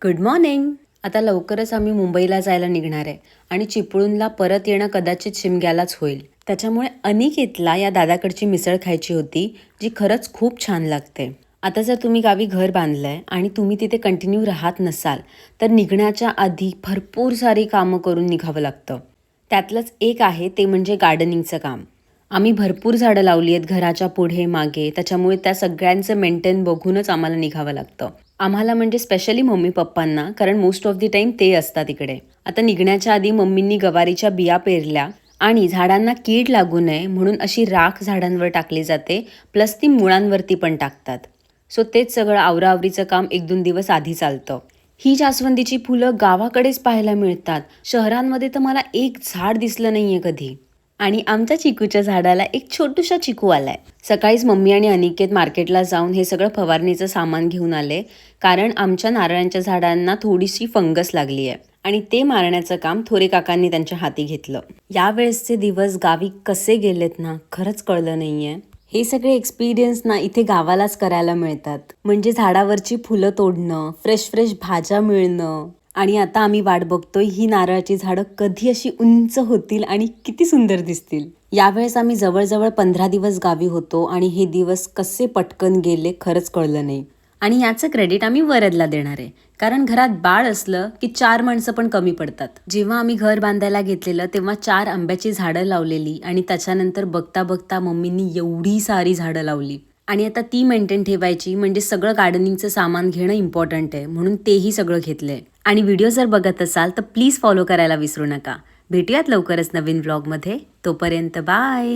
Good morning. आता लवकरच आम्ही मुंबईला जायला निघणार आहे आणि चिपळूणला परत येणं कदाचित शिमग्यालाच होईल. त्याच्यामुळे अनिकेतला या दादाकडची मिसळ खायची होती, जी खरंच खूप छान लागते. आता जर तुम्ही गावी घर बांधलंय आणि तुम्ही तिथे कंटिन्यू राहत नसाल, तर निघण्याच्या आधी भरपूर सारी कामं करून निघावं लागतं. त्यातलंच एक आहे ते म्हणजे गार्डनिंगचं काम. आम्ही भरपूर झाडं लावली आहेत घराच्या पुढे मागे, त्याच्यामुळे त्या सगळ्यांचं मेंटेन बघूनच आम्हाला निघावं लागतं. आम्हाला म्हणजे स्पेशली मम्मी पप्पांना, कारण मोस्ट ऑफ दी टाइम ते असतात इकडे. आता निघण्याच्या आधी मम्मींनी गवारीच्या बिया पेरल्या आणि झाडांना कीड लागू नये म्हणून अशी राख झाडांवर टाकली जाते, प्लस ती मुळांवरती पण टाकतात. सो तेच सगळं आवराआवरीचं काम 1-2 दिवस आधी चालतं. ही जास्वंदीची फुलं गावाकडेच पाहायला मिळतात. शहरांमध्ये तर मला एक झाड दिसलं नाहीये कधी. आणि आमच्या चिकूच्या झाडाला एक छोटूसा चिकू आलाय. सकाळीच मम्मी आणि अनिकेत मार्केटला जाऊन हे सगळं फवारणीचं सामान घेऊन आले, कारण आमच्या नारळांच्या झाडांना थोडीशी फंगस लागली आहे आणि ते मारण्याचं काम थोरे काकांनी त्यांच्या हाती घेतलं. यावेळेसचे दिवस गावी कसे गेलेत ना, खरंच कळलं नाहीये. हे सगळे एक्सपिरियन्स ना इथे गावालाच करायला मिळतात. म्हणजे झाडावरची फुलं तोडणं, फ्रेश फ्रेश भाज्या मिळणं. आणि आता आम्ही वाट बघतोय ही नारळाची झाडं कधी अशी उंच होतील आणि किती सुंदर दिसतील. यावेळेस आम्ही जवळजवळ 15 दिवस गावी होतो आणि हे दिवस कसे पटकन गेले खरंच कळलं नाही. आणि याचं क्रेडिट आम्ही वरदला देणार आहे, कारण घरात बाळ असलं की 4 माणसं पण कमी पडतात. जेव्हा आम्ही घर बांधायला घेतलेलं तेव्हा 4 आंब्याची झाडं लावलेली आणि त्याच्यानंतर बघता बघता मम्मींनी एवढी सारी झाडं लावली. आणि आता ती मेंटेन ठेवायची म्हणजे सगळं गार्डनिंगचं सामान घेणं इम्पॉर्टंट आहे, म्हणून तेही सगळं घेतलंय. आणि व्हिडिओ जर बघत असाल तर प्लीज फॉलो करायला विसरू नका. भेटूयात लवकरच नवीन व्लॉगमध्ये. तोपर्यंत बाय.